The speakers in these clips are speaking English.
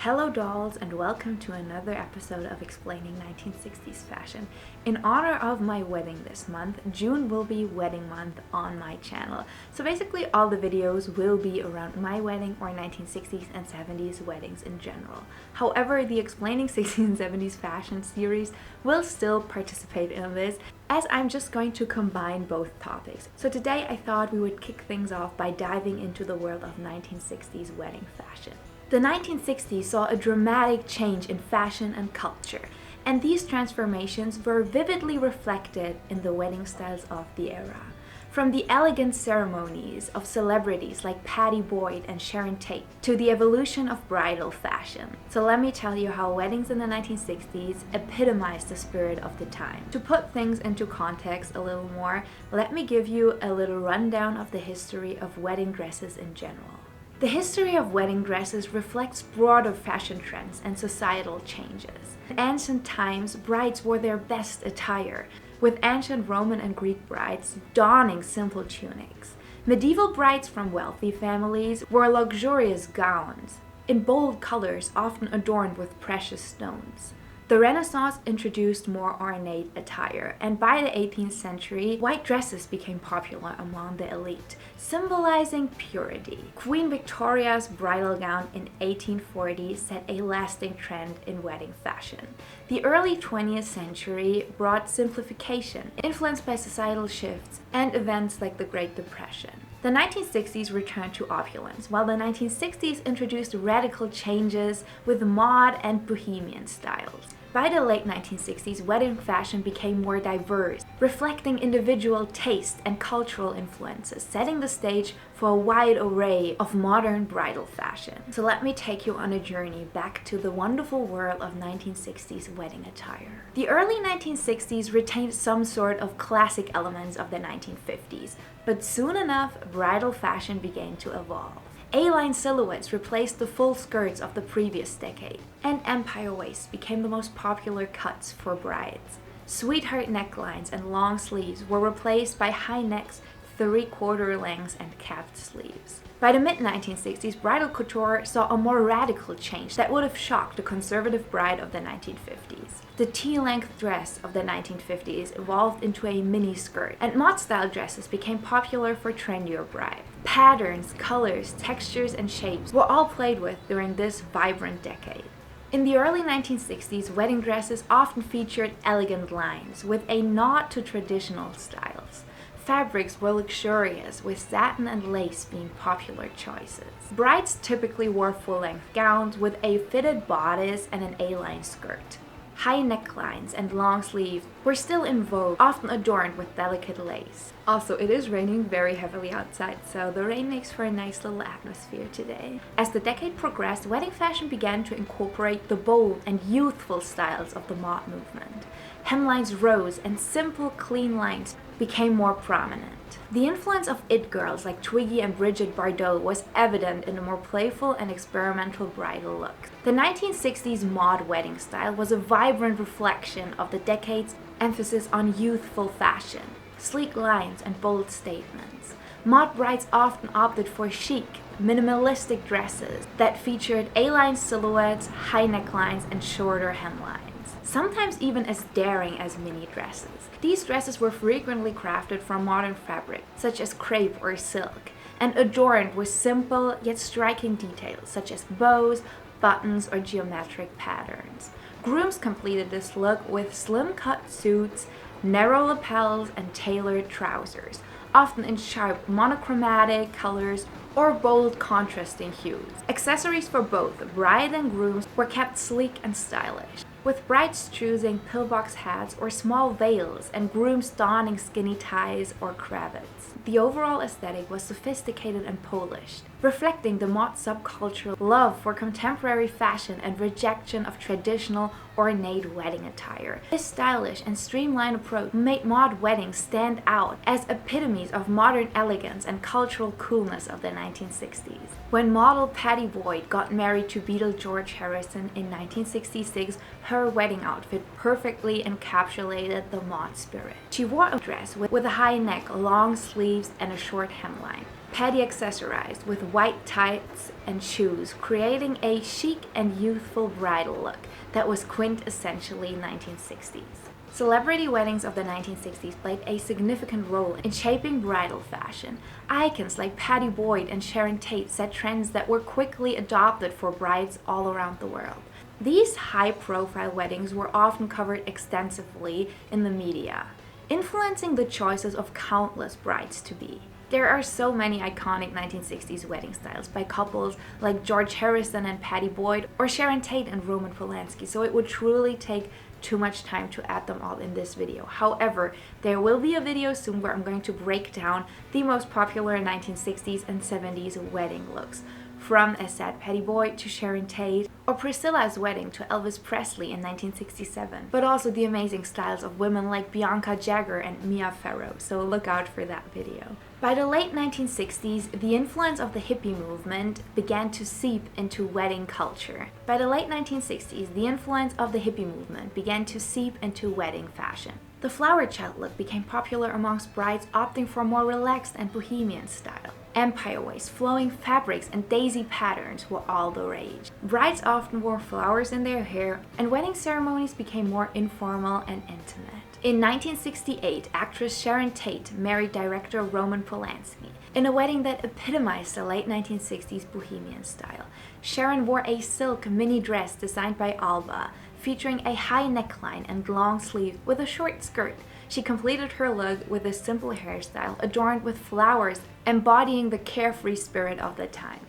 Hello dolls, and welcome to another episode of Explaining 1960s Fashion. In honor of my wedding this month, June will be wedding month on my channel. So basically all the videos will be around my wedding or 1960s and 70s weddings in general. However, the Explaining 60s and 70s Fashion series will still participate in this, as I'm just going to combine both topics. So today I thought we would kick things off by diving into the world of 1960s wedding fashion. The 1960s saw a dramatic change in fashion and culture, and these transformations were vividly reflected in the wedding styles of the era. From the elegant ceremonies of celebrities like Patty Boyd and Sharon Tate to the evolution of bridal fashion. So let me tell you how weddings in the 1960s epitomized the spirit of the time. To put things into context a little more, let me give you a little rundown of the history of wedding dresses in general. The history of wedding dresses reflects broader fashion trends and societal changes. In ancient times, brides wore their best attire, with ancient Roman and Greek brides donning simple tunics. Medieval brides from wealthy families wore luxurious gowns, in bold colors often adorned with precious stones. The Renaissance introduced more ornate attire, and by the 18th century, white dresses became popular among the elite, symbolizing purity. Queen Victoria's bridal gown in 1840 set a lasting trend in wedding fashion. The early 20th century brought simplification, influenced by societal shifts and events like the Great Depression. The 1960s returned to opulence, while the 1960s introduced radical changes with mod and bohemian styles. By the late 1960s, wedding fashion became more diverse, reflecting individual taste and cultural influences, setting the stage for a wide array of modern bridal fashion. So let me take you on a journey back to the wonderful world of 1960s wedding attire. The early 1960s retained some sort of classic elements of the 1950s, but soon enough, bridal fashion began to evolve. A-line silhouettes replaced the full skirts of the previous decade, and empire waists became the most popular cuts for brides. Sweetheart necklines and long sleeves were replaced by high necks, three-quarter lengths, and capped sleeves. By the mid-1960s, bridal couture saw a more radical change that would have shocked the conservative bride of the 1950s. The tea-length dress of the 1950s evolved into a miniskirt, and mod-style dresses became popular for trendier brides. Patterns, colors, textures, and shapes were all played with during this vibrant decade. In the early 1960s, wedding dresses often featured elegant lines with a nod to traditional styles. Fabrics were luxurious, with satin and lace being popular choices. Brides typically wore full-length gowns with a fitted bodice and an A-line skirt. High necklines and long sleeves were still in vogue, often adorned with delicate lace. Also, it is raining very heavily outside, so the rain makes for a nice little atmosphere today. As the decade progressed, wedding fashion began to incorporate the bold and youthful styles of the mod movement. Hemlines rose and simple, clean lines became more prominent. The influence of it girls like Twiggy and Bridget Bardot was evident in the more playful and experimental bridal looks. The 1960s mod wedding style was a vibrant reflection of the decade's emphasis on youthful fashion, sleek lines, and bold statements. Mod brides often opted for chic, minimalistic dresses that featured A-line silhouettes, high necklines, and shorter hemlines. Sometimes even as daring as mini dresses. These dresses were frequently crafted from modern fabric, such as crepe or silk, and adorned with simple yet striking details, such as bows, buttons, or geometric patterns. Grooms completed this look with slim-cut suits, narrow lapels, and tailored trousers, often in sharp monochromatic colors or bold contrasting hues. Accessories for both bride and grooms were kept sleek and stylish, with brides choosing pillbox hats or small veils and grooms donning skinny ties or cravats. The overall aesthetic was sophisticated and polished, reflecting the mod subcultural love for contemporary fashion and rejection of traditional ornate wedding attire. This stylish and streamlined approach made mod weddings stand out as epitomes of modern elegance and cultural coolness of the 1960s. When model Patty Boyd got married to Beatle George Harrison in 1966, Her wedding outfit perfectly encapsulated the mod spirit. She wore a dress with a high neck, long sleeves, and a short hemline. Patty accessorized with white tights and shoes, creating a chic and youthful bridal look that was quintessentially 1960s. Celebrity weddings of the 1960s played a significant role in shaping bridal fashion. Icons like Patty Boyd and Sharon Tate set trends that were quickly adopted for brides all around the world. These high-profile weddings were often covered extensively in the media, influencing the choices of countless brides-to-be. There are so many iconic 1960s wedding styles by couples like George Harrison and Patty Boyd, or Sharon Tate and Roman Polanski, so it would truly take too much time to add them all in this video. However, there will be a video soon where I'm going to break down the most popular 1960s and 70s wedding looks, from, as said, Patty Boyd to Sharon Tate, or Priscilla's wedding to Elvis Presley in 1967, but also the amazing styles of women like Bianca Jagger and Mia Farrow, so look out for that video. By the late 1960s, the influence of the hippie movement began to seep into wedding culture. By the late 1960s, the influence of the hippie movement began to seep into wedding fashion. The flower child look became popular amongst brides opting for more relaxed and bohemian style. Empire waist, flowing fabrics, and daisy patterns were all the rage. Brides often wore flowers in their hair, and wedding ceremonies became more informal and intimate. In 1968, actress Sharon Tate married director Roman Polanski in a wedding that epitomized the late 1960s bohemian style. Sharon wore a silk mini dress designed by Alba, featuring a high neckline and long sleeves with a short skirt. She completed her look with a simple hairstyle adorned with flowers, embodying the carefree spirit of the time.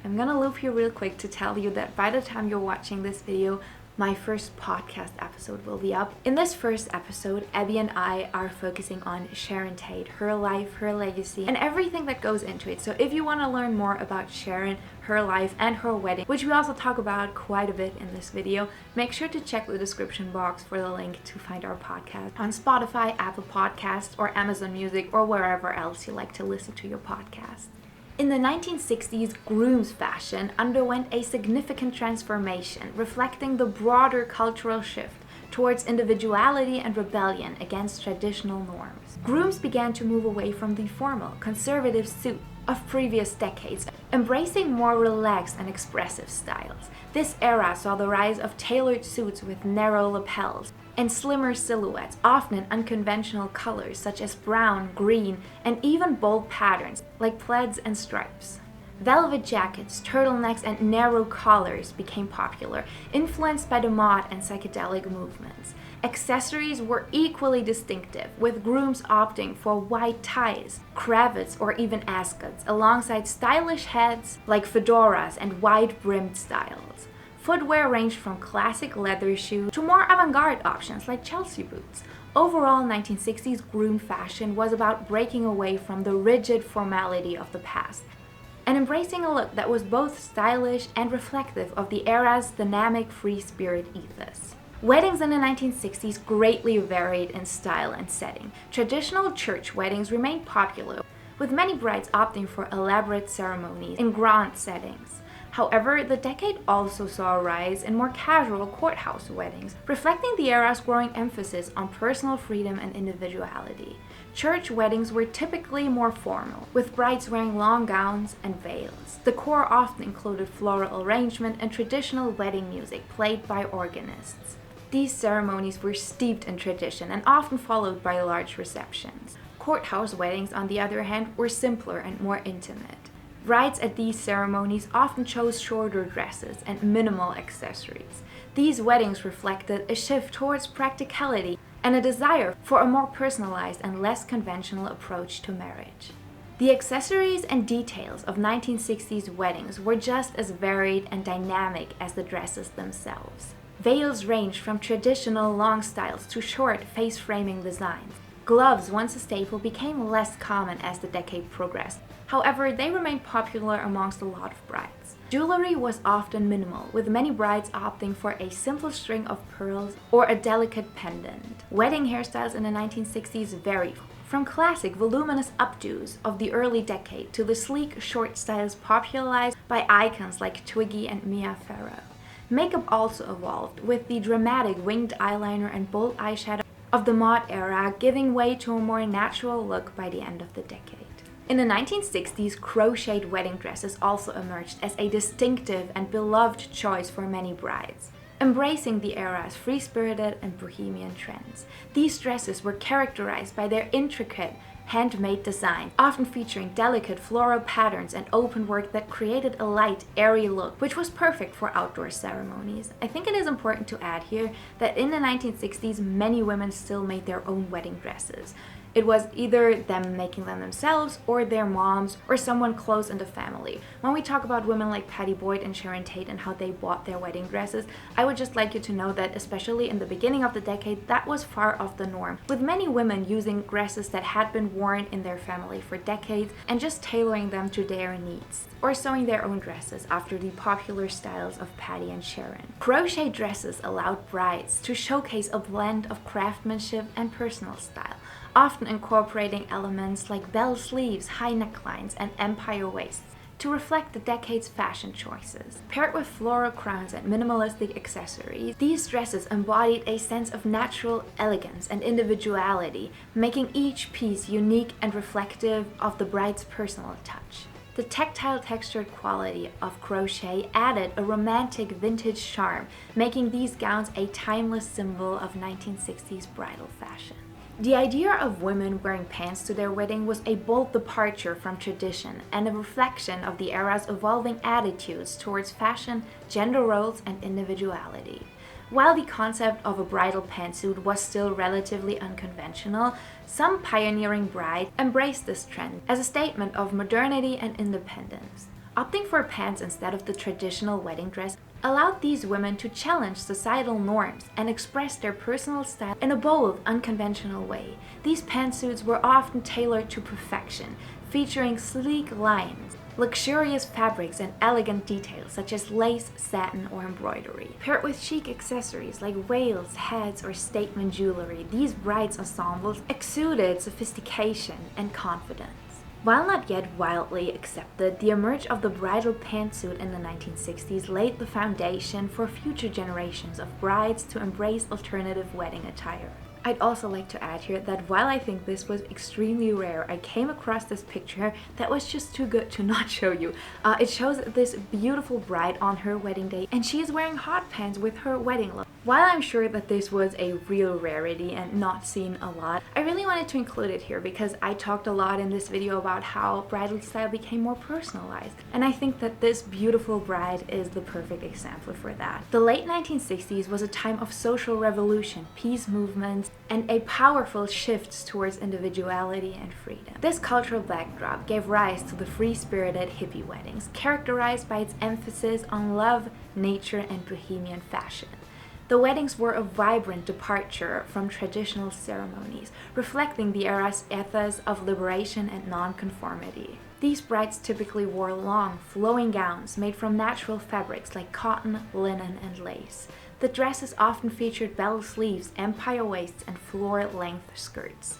I'm gonna loop here real quick to tell you that by the time you're watching this video, my first podcast episode will be up. In this first episode, Abby and I are focusing on Sharon Tate, her life, her legacy, and everything that goes into it. So if you want to learn more about Sharon, her life, and her wedding, which we also talk about quite a bit in this video, make sure to check the description box for the link to find our podcast on Spotify, Apple Podcasts, or Amazon Music, or wherever else you like to listen to your podcast. In the 1960s, Grooms fashion underwent a significant transformation, reflecting the broader cultural shift towards individuality and rebellion against traditional norms. Grooms began to move away from the formal, conservative suit of previous decades, embracing more relaxed and expressive styles. This era saw the rise of tailored suits with narrow lapels and slimmer silhouettes, often in unconventional colors such as brown, green, and even bold patterns like plaids and stripes. Velvet jackets, turtlenecks, and narrow collars became popular, influenced by the mod and psychedelic movements. Accessories were equally distinctive, with grooms opting for white ties, cravats, or even ascots, alongside stylish hats like fedoras and wide-brimmed styles. Footwear ranged from classic leather shoes to more avant-garde options like Chelsea boots. Overall, 1960s groom fashion was about breaking away from the rigid formality of the past and embracing a look that was both stylish and reflective of the era's dynamic free spirit ethos. Weddings in the 1960s greatly varied in style and setting. Traditional church weddings remained popular, with many brides opting for elaborate ceremonies in grand settings. However, the decade also saw a rise in more casual courthouse weddings, reflecting the era's growing emphasis on personal freedom and individuality. Church weddings were typically more formal, with brides wearing long gowns and veils. The decor often included floral arrangement and traditional wedding music played by organists. These ceremonies were steeped in tradition and often followed by large receptions. Courthouse weddings, on the other hand, were simpler and more intimate. Brides at these ceremonies often chose shorter dresses and minimal accessories. These weddings reflected a shift towards practicality and a desire for a more personalized and less conventional approach to marriage. The accessories and details of 1960s weddings were just as varied and dynamic as the dresses themselves. Veils ranged from traditional long styles to short face-framing designs. Gloves, once a staple, became less common as the decade progressed. However, they remained popular amongst a lot of brides. Jewelry was often minimal, with many brides opting for a simple string of pearls or a delicate pendant. Wedding hairstyles in the 1960s varied, from classic voluminous updos of the early decade to the sleek short styles popularized by icons like Twiggy and Mia Farrow. Makeup also evolved, with the dramatic winged eyeliner and bold eyeshadow of the mod era giving way to a more natural look by the end of the decade. In the 1960s, crocheted wedding dresses also emerged as a distinctive and beloved choice for many brides. Embracing the era's free-spirited and bohemian trends, these dresses were characterized by their intricate, handmade design, often featuring delicate floral patterns and open work that created a light, airy look, which was perfect for outdoor ceremonies. I think it is important to add here that in the 1960s, many women still made their own wedding dresses. It was either them making them themselves, or their moms, or someone close in the family. When we talk about women like Patty Boyd and Sharon Tate and how they bought their wedding dresses, I would just like you to know that especially in the beginning of the decade, that was far off the norm, with many women using dresses that had been worn in their family for decades and just tailoring them to their needs, or sewing their own dresses after the popular styles of Patty and Sharon. Crochet dresses allowed brides to showcase a blend of craftsmanship and personal style, often incorporating elements like bell sleeves, high necklines, and empire waists to reflect the decade's fashion choices. Paired with floral crowns and minimalistic accessories, these dresses embodied a sense of natural elegance and individuality, making each piece unique and reflective of the bride's personal touch. The tactile textured quality of crochet added a romantic vintage charm, making these gowns a timeless symbol of 1960s bridal fashion. The idea of women wearing pants to their wedding was a bold departure from tradition and a reflection of the era's evolving attitudes towards fashion, gender roles, and individuality. While the concept of a bridal pantsuit was still relatively unconventional, some pioneering brides embraced this trend as a statement of modernity and independence. Opting for pants instead of the traditional wedding dress allowed these women to challenge societal norms and express their personal style in a bold, unconventional way. These pantsuits were often tailored to perfection, featuring sleek lines, luxurious fabrics, and elegant details such as lace, satin, or embroidery. Paired with chic accessories like veils, hats, or statement jewelry, these brides' ensembles exuded sophistication and confidence. While not yet widely accepted, the emergence of the bridal pantsuit in the 1960s laid the foundation for future generations of brides to embrace alternative wedding attire. I'd also like to add here that while I think this was extremely rare, I came across this picture that was just too good to not show you. It shows this beautiful bride on her wedding day, and she is wearing hot pants with her wedding look. While I'm sure that this was a real rarity and not seen a lot, I really wanted to include it here because I talked a lot in this video about how bridal style became more personalized, and I think that this beautiful bride is the perfect example for that. The late 1960s was a time of social revolution, peace movements, and a powerful shift towards individuality and freedom. This cultural backdrop gave rise to the free-spirited hippie weddings, characterized by its emphasis on love, nature, and bohemian fashion. The weddings were a vibrant departure from traditional ceremonies, reflecting the era's ethos of liberation and nonconformity. These brides typically wore long, flowing gowns made from natural fabrics like cotton, linen, and lace. The dresses often featured bell sleeves, empire waists, and floor-length skirts,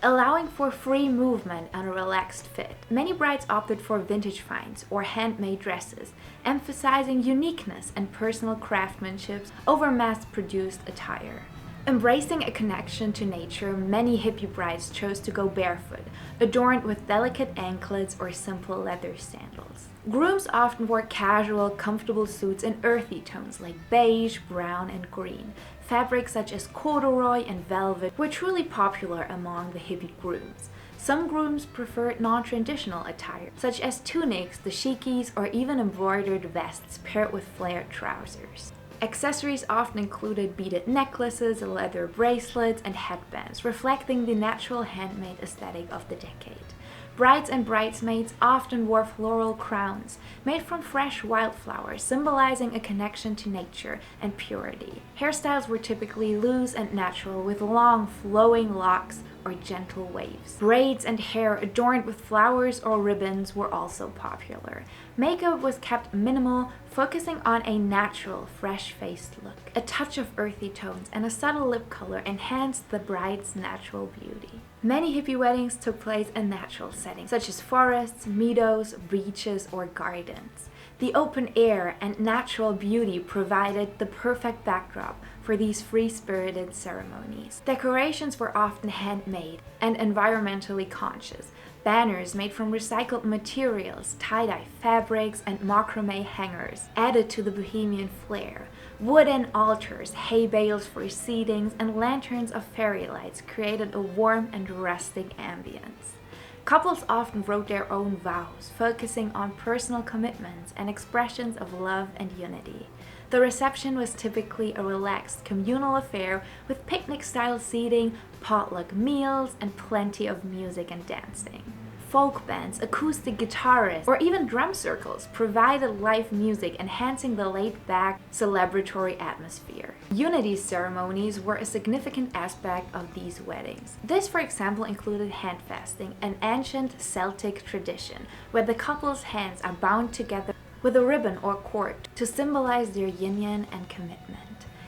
allowing for free movement and a relaxed fit. Many brides opted for vintage finds or handmade dresses, emphasizing uniqueness and personal craftsmanship over mass-produced attire. Embracing a connection to nature, many hippie brides chose to go barefoot, adorned with delicate anklets or simple leather sandals. Grooms often wore casual, comfortable suits in earthy tones like beige, brown, and green. Fabrics such as corduroy and velvet were truly popular among the hippie grooms. Some grooms preferred non-traditional attire, such as tunics, dashikis, or even embroidered vests paired with flared trousers. Accessories often included beaded necklaces, leather bracelets, and headbands, reflecting the natural handmade aesthetic of the decade. Brides and bridesmaids often wore floral crowns made from fresh wildflowers, symbolizing a connection to nature and purity. Hairstyles were typically loose and natural, with long, flowing locks or gentle waves. Braids and hair adorned with flowers or ribbons were also popular. Makeup was kept minimal, focusing on a natural, fresh-faced look. A touch of earthy tones and a subtle lip color enhanced the bride's natural beauty. Many hippie weddings took place in natural settings, such as forests, meadows, beaches, or gardens. The open air and natural beauty provided the perfect backdrop for these free-spirited ceremonies. Decorations were often handmade and environmentally conscious. Banners made from recycled materials, tie-dye fabrics, and macrame hangers added to the Bohemian flair. Wooden altars, hay bales for seatings, and lanterns of fairy lights created a warm and rustic ambience. Couples often wrote their own vows, focusing on personal commitments and expressions of love and unity. The reception was typically a relaxed communal affair with picnic-style seating, potluck meals, and plenty of music and dancing. Folk bands, acoustic guitarists, or even drum circles provided live music, enhancing the laid-back, celebratory atmosphere. Unity ceremonies were a significant aspect of these weddings. This, for example, included handfasting, an ancient Celtic tradition where the couple's hands are bound together with a ribbon or cord to symbolize their union and commitment.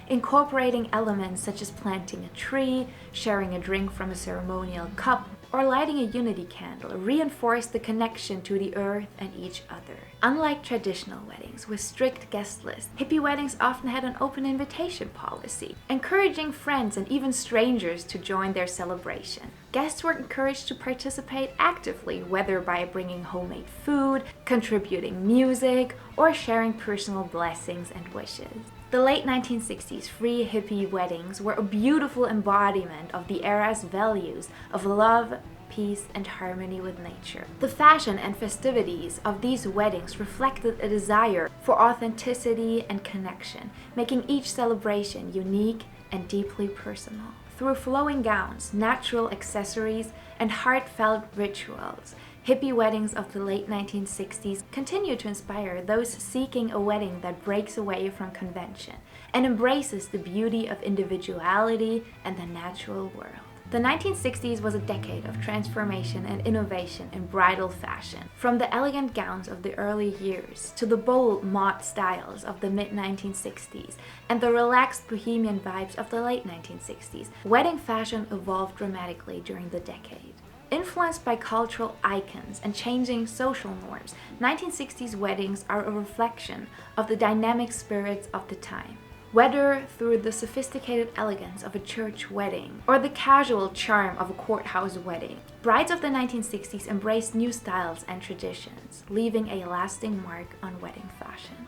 Incorporating elements such as planting a tree, sharing a drink from a ceremonial cup, or lighting a unity candle reinforced the connection to the earth and each other. Unlike traditional weddings with strict guest lists, hippie weddings often had an open invitation policy, encouraging friends and even strangers to join their celebration. Guests were encouraged to participate actively, whether by bringing homemade food, contributing music, or sharing personal blessings and wishes. The late 1960s free hippie weddings were a beautiful embodiment of the era's values of love, peace, and harmony with nature. The fashion and festivities of these weddings reflected a desire for authenticity and connection, making each celebration unique and deeply personal. Through flowing gowns, natural accessories, and heartfelt rituals, hippie weddings of the late 1960s continue to inspire those seeking a wedding that breaks away from convention and embraces the beauty of individuality and the natural world. The 1960s was a decade of transformation and innovation in bridal fashion, from the elegant gowns of the early years to the bold mod styles of the mid-1960s and the relaxed bohemian vibes of the late 1960s. Wedding fashion evolved dramatically during the decade. Influenced by cultural icons and changing social norms, 1960s weddings are a reflection of the dynamic spirits of the time. Whether through the sophisticated elegance of a church wedding or the casual charm of a courthouse wedding, brides of the 1960s embraced new styles and traditions, leaving a lasting mark on wedding fashion.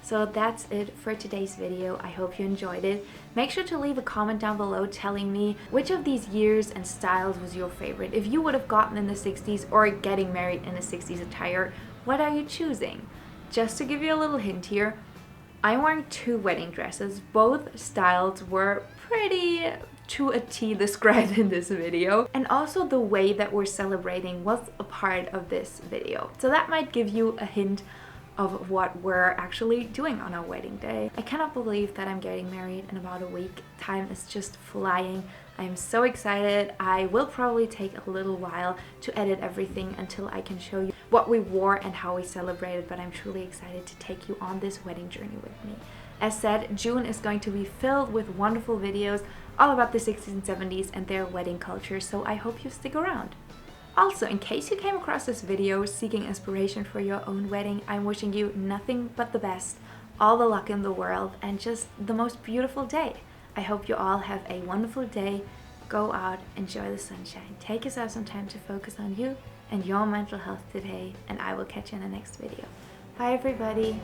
So that's it for today's video. I hope you enjoyed it. Make sure to leave a comment down below telling me which of these years and styles was your favorite. If you would have gotten in the 60s or getting married in a 60s attire, what are you choosing? Just to give you a little hint here, I'm wearing two wedding dresses. Both styles were pretty to a T described in this video, and also the way that we're celebrating was a part of this video. So that might give you a hint of what we're actually doing on our wedding day. I cannot believe that I'm getting married in about a week. Time is just flying. I'm so excited. I will probably take a little while to edit everything until I can show you what we wore and how we celebrated, but I'm truly excited to take you on this wedding journey with me. As said, June is going to be filled with wonderful videos all about the 60s and 70s and their wedding culture, so I hope you stick around. Also, in case you came across this video seeking inspiration for your own wedding, I'm wishing you nothing but the best, all the luck in the world, and just the most beautiful day. I hope you all have a wonderful day. Go out, enjoy the sunshine. Take yourself some time to focus on you and your mental health today, and I will catch you in the next video. Bye everybody!